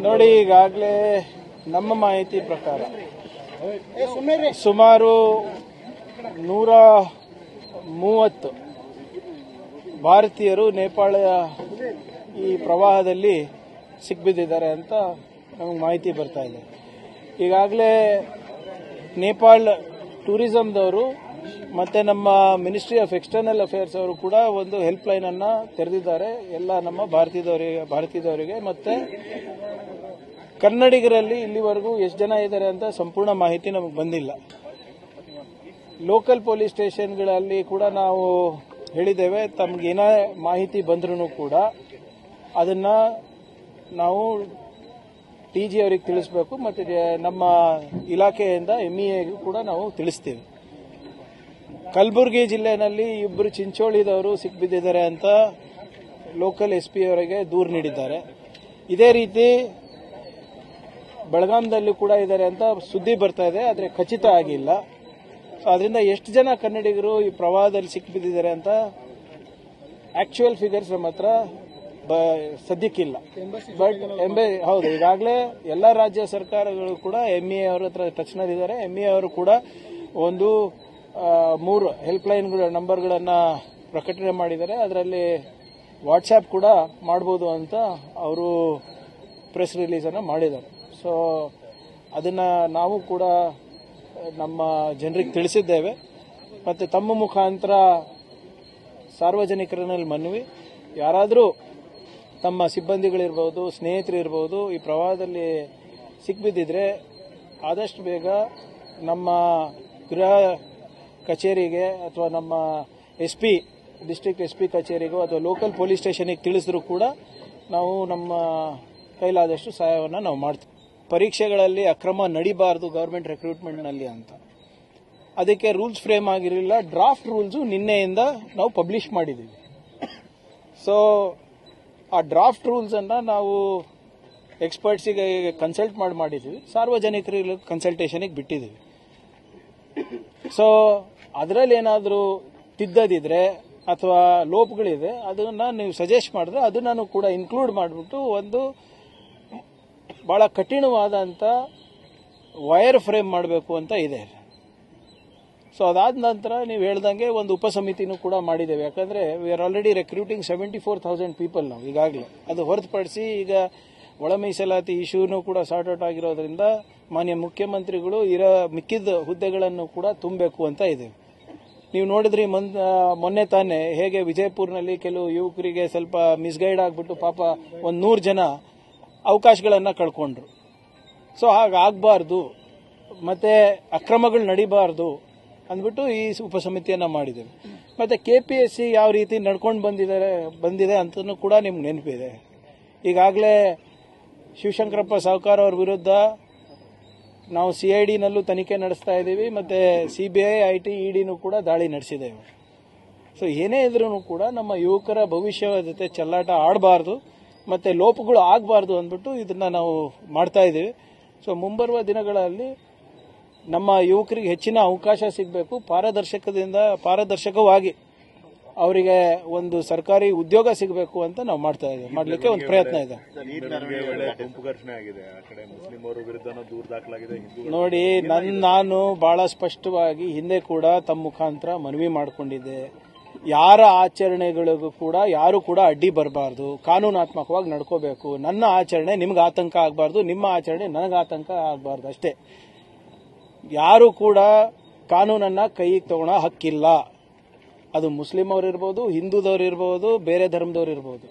ನೋಡಿ, ಈಗಾಗಲೇ ನಮ್ಮ ಮಾಹಿತಿ ಪ್ರಕಾರ ಸುಮಾರು 130 ಭಾರತೀಯರು ನೇಪಾಳ ಈ ಪ್ರವಾಹದಲ್ಲಿ ಸಿಕ್ಬಿದ್ದಿದ್ದಾರೆ ಅಂತ ನಮಗೆ ಮಾಹಿತಿ ಬರ್ತಾ ಇದೆ. ಈಗಾಗಲೇ ನೇಪಾಳ ಟೂರಿಸಂದವರು ಮತ್ತೆ ನಮ್ಮ ಮಿನಿಸ್ಟ್ರಿ ಆಫ್ ಎಕ್ಸ್ಟರ್ನಲ್ ಅಫೇರ್ಸ್ ಅವರು ಕೂಡ ಒಂದು ಹೆಲ್ಪ್ ಲೈನ್ ಅನ್ನ ತೆರೆದಿದ್ದಾರೆ ಎಲ್ಲ ನಮ್ಮ ಭಾರತೀಯದವರಿಗೆ ಮತ್ತೆ ಕನ್ನಡಿಗರಲ್ಲಿ ಇಲ್ಲಿವರೆಗೂ ಎಷ್ಟು ಜನ ಇದ್ದಾರೆ ಅಂತ ಸಂಪೂರ್ಣ ಮಾಹಿತಿ ನಮಗೆ ಬಂದಿಲ್ಲ. ಲೋಕಲ್ ಪೊಲೀಸ್ ಸ್ಟೇಷನ್ಗಳಲ್ಲಿ ಕೂಡ ನಾವು ಹೇಳಿದ್ದೇವೆ, ತಮಗೇನೇ ಮಾಹಿತಿ ಬಂದ್ರೂ ಕೂಡ ಅದನ್ನ ನಾವು ಟಿಜಿ ಅವರಿಗೆ ತಿಳಿಸಬೇಕು ಮತ್ತೆ ನಮ್ಮ ಇಲಾಖೆಯಿಂದ MEAಗೂ ಕೂಡ ನಾವು ತಿಳಿಸ್ತೀವಿ. ಕಲಬುರಗಿ ಜಿಲ್ಲೆಯಲ್ಲಿ ಇಬ್ಬರು ಚಿಂಚೋಳಿದವರು ಸಿಕ್ಬಿದ್ದಿದ್ದಾರೆ ಅಂತ ಲೋಕಲ್ SP ಅವರಿಗೆ ದೂರು ನೀಡಿದ್ದಾರೆ. ಇದೇ ರೀತಿ ಬೆಳಗಾಂದಲ್ಲೂ ಕೂಡ ಇದ್ದಾರೆ ಅಂತ ಸುದ್ದಿ ಬರ್ತಾ ಇದೆ, ಆದರೆ ಖಚಿತ ಆಗಿಲ್ಲ. ಅದರಿಂದ ಎಷ್ಟು ಜನ ಕನ್ನಡಿಗರು ಈ ಪ್ರವಾಹದಲ್ಲಿ ಸಿಕ್ಬಿದ್ದಿದ್ದಾರೆ ಅಂತ ಆಕ್ಚುಯಲ್ ಫಿಗರ್ಸ್ ನಮ್ಮ ಹತ್ರ ಸದ್ಯಕ್ಕಿಲ್ಲ. ಬಟ್ ಹೌದು, ಈಗಾಗಲೇ ಎಲ್ಲ ರಾಜ್ಯ ಸರ್ಕಾರಗಳು ಕೂಡ MEA ಅವರ ಹತ್ರ ಟಚ್ನಲ್ಲಿದ್ದಾರೆ. MEA ಅವರು ಕೂಡ ಒಂದು 3 ಹೆಲ್ಪ್ ಲೈನ್ಗಳ ನಂಬರ್ಗಳನ್ನು ಪ್ರಕಟಣೆ ಮಾಡಿದ್ದಾರೆ. ಅದರಲ್ಲಿ ವಾಟ್ಸ್ಆ್ಯಪ್ ಕೂಡ ಮಾಡಬಹುದು ಅಂತ ಅವರು ಪ್ರೆಸ್ ರಿಲೀಸ್ ಅನ್ನು ಮಾಡಿದ್ದಾರೆ. ಸೊ ಅದನ್ನು ನಾವು ಕೂಡ ನಮ್ಮ ಜನರಿಗೆ ತಿಳಿಸಿದ್ದೇವೆ. ಮತ್ತು ತಮ್ಮ ಮುಖಾಂತರ ಸಾರ್ವಜನಿಕರಲ್ಲಿ ಮನವಿ, ಯಾರಾದರೂ ತಮ್ಮ ಸಿಬ್ಬಂದಿಗಳಿರ್ಬೋದು, ಸ್ನೇಹಿತರಿರ್ಬೋದು ಈ ಪ್ರವಾಹದಲ್ಲಿ ಸಿಕ್ಬಿದ್ದಿದ್ರೆ ಆದಷ್ಟು ಬೇಗ ನಮ್ಮ ಗೃಹ ಕಚೇರಿಗೆ ಅಥವಾ ನಮ್ಮ ಡಿಸ್ಟ್ರಿಕ್ಟ್ SP ಕಚೇರಿಗೋ ಅಥವಾ ಲೋಕಲ್ ಪೊಲೀಸ್ ಸ್ಟೇಷನ್ಗೆ ತಿಳಿಸಿದ್ರು ಕೂಡ ನಾವು ನಮ್ಮ ಕೈಲಾದಷ್ಟು ಸಹಾಯವನ್ನು ನಾವು ಮಾಡ್ತೀವಿ. ಪರೀಕ್ಷೆಗಳಲ್ಲಿ ಅಕ್ರಮ ನಡಿಬಾರದು ಗವರ್ಮೆಂಟ್ ರಿಕ್ರೂಟ್ಮೆಂಟ್ನಲ್ಲಿ ಅಂತ ಅದಕ್ಕೆ ರೂಲ್ಸ್ ಫ್ರೇಮ್ ಆಗಿರಲಿಲ್ಲ. ಡ್ರಾಫ್ಟ್ ರೂಲ್ಸು ನಿನ್ನೆಯಿಂದ ನಾವು ಪಬ್ಲಿಷ್ ಮಾಡಿದ್ದೀವಿ. ಸೊ ಆ ಡ್ರಾಫ್ಟ್ ರೂಲ್ಸ್ ಅನ್ನ ನಾವು ಎಕ್ಸ್ಪರ್ಟ್ಸಿಗೆ ಕನ್ಸಲ್ಟ್ ಮಾಡಿದ್ದೀವಿ, ಸಾರ್ವಜನಿಕರಿಗೆ ಕನ್ಸಲ್ಟೇಷನ್ಗೆ ಬಿಟ್ಟಿದ್ದೀವಿ. ಸೊ ಅದರಲ್ಲಿ ಏನಾದರೂ ತಿದ್ದದಿದ್ರೆ ಅಥವಾ ಲೋಪಗಳಿದೆ ಅದನ್ನ ನೀವು ಸಜೆಸ್ಟ್ ಮಾಡಿದ್ರೆ ಅದನ್ನು ಕೂಡ ಇನ್ಕ್ಲೂಡ್ ಮಾಡಿಬಿಟ್ಟು ಒಂದು ಬಹಳ ಕಠಿಣವಾದಂಥ ವೈರ್ ಫ್ರೇಮ್ ಮಾಡಬೇಕು ಅಂತ ಇದೆ. ಸೊ ಅದಾದ ನಂತರ ನೀವು ಹೇಳ್ದಂಗೆ ಒಂದು ಉಪಸಮಿತಿನೂ ಕೂಡ ಮಾಡಿದ್ದೇವೆ. ಯಾಕಂದರೆ we are already recruiting 74,000 people ನಾವು ಈಗಾಗಲೇ. ಅದು ಹೊರತುಪಡಿಸಿ ಈಗ ಒಳ ಮೀಸಲಾತಿ ಇಶ್ಯೂನೂ ಕೂಡ ಸಾರ್ಟ್ ಔಟ್ ಆಗಿರೋದ್ರಿಂದ ಮಾನ್ಯ ಮುಖ್ಯಮಂತ್ರಿಗಳು ಮಿಕ್ಕಿದ ಹುದ್ದೆಗಳನ್ನು ಕೂಡ ತುಂಬಬೇಕು ಅಂತ ಇದೆ. ನೀವು ನೋಡಿದ್ರಿ ಮೊನ್ನೆ ತಾನೇ ಹೇಗೆ ವಿಜಯಪುರ್ನಲ್ಲಿ ಕೆಲವು ಯುವಕರಿಗೆ ಸ್ವಲ್ಪ ಮಿಸ್ಗೈಡ್ ಆಗಿಬಿಟ್ಟು ಪಾಪ 100 ಜನ ಅವಕಾಶಗಳನ್ನು ಕಳ್ಕೊಂಡ್ರು. ಸೊ ಹಾಗಾಗಬಾರ್ದು ಮತ್ತೆ ಅಕ್ರಮಗಳು ನಡಿಬಾರ್ದು ಅಂದ್ಬಿಟ್ಟು ಈ ಉಪಸಮಿತಿಯನ್ನು ಮಾಡಿದ್ದೇವೆ. ಮತ್ತೆ KPSC ಯಾವ ರೀತಿ ನಡ್ಕೊಂಡು ಬಂದಿದೆ ಅಂತಲೂ ಕೂಡ ನಿಮ್ಗೆ ನೆನಪಿದೆ. ಈಗಾಗಲೇ ಶಿವಶಂಕರಪ್ಪ ಸಾವ್ಕಾರ್ ಅವ್ರ ವಿರುದ್ಧ ನಾವು CIDನಲ್ಲೂ ತನಿಖೆ ನಡೆಸ್ತಾ ಇದ್ದೀವಿ, ಮತ್ತೆ CBI IT EDನೂ ಕೂಡ ದಾಳಿ ನಡೆಸಿದ್ದೇವೆ. ಸೊ ಏನೇ ಇದ್ರೂ ಕೂಡ ನಮ್ಮ ಯುವಕರ ಭವಿಷ್ಯದ ಜೊತೆ ಚೆಲ್ಲಾಟ ಆಡಬಾರ್ದು ಮತ್ತೆ ಲೋಪಗಳು ಆಗಬಾರ್ದು ಅಂದ್ಬಿಟ್ಟು ಇದನ್ನ ನಾವು ಮಾಡ್ತಾ ಇದ್ದೀವಿ. ಸೊ ಮುಂಬರುವ ದಿನಗಳಲ್ಲಿ ನಮ್ಮ ಯುವಕರಿಗೆ ಹೆಚ್ಚಿನ ಅವಕಾಶ ಸಿಗಬೇಕು, ಪಾರದರ್ಶಕವಾಗಿ ಅವರಿಗೆ ಒಂದು ಸರ್ಕಾರಿ ಉದ್ಯೋಗ ಸಿಗಬೇಕು ಅಂತ ನಾವು ಮಾಡಲಿಕ್ಕೆ ಒಂದು ಪ್ರಯತ್ನ ಇದೆ. ನೋಡಿ, ನಾನು ಬಹಳ ಸ್ಪಷ್ಟವಾಗಿ ಹಿಂದೆ ಕೂಡ ತಮ್ಮ ಮುಖಾಂತರ ಮನವಿ ಮಾಡಿಕೊಂಡಿದ್ದೆ, ಯಾರ ಆಚರಣೆಗಳಿಗೂ ಕೂಡ ಯಾರು ಕೂಡ ಅಡ್ಡಿ ಬರಬಾರ್ದು, ಕಾನೂನಾತ್ಮಕವಾಗಿ ನಡ್ಕೋಬೇಕು. ನನ್ನ ಆಚರಣೆ ನಿಮ್ಗೆ ಆತಂಕ ಆಗಬಾರ್ದು, ನಿಮ್ಮ ಆಚರಣೆ ನನಗೆ ಆತಂಕ ಆಗಬಾರ್ದು ಅಷ್ಟೇ. ಯಾರು ಕೂಡ ಕಾನೂನನ್ನ ಕೈಗೆ ತಗೊಳ್ಳೋ ಹಕ್ಕಿಲ್ಲ. ಅದು ಮುಸ್ಲಿಂ ಅವರಿರ್ಬೋದು, ಹಿಂದೂದವ್ರು ಇರ್ಬೋದು, ಬೇರೆ ಧರ್ಮದವ್ರು ಇರ್ಬೋದು.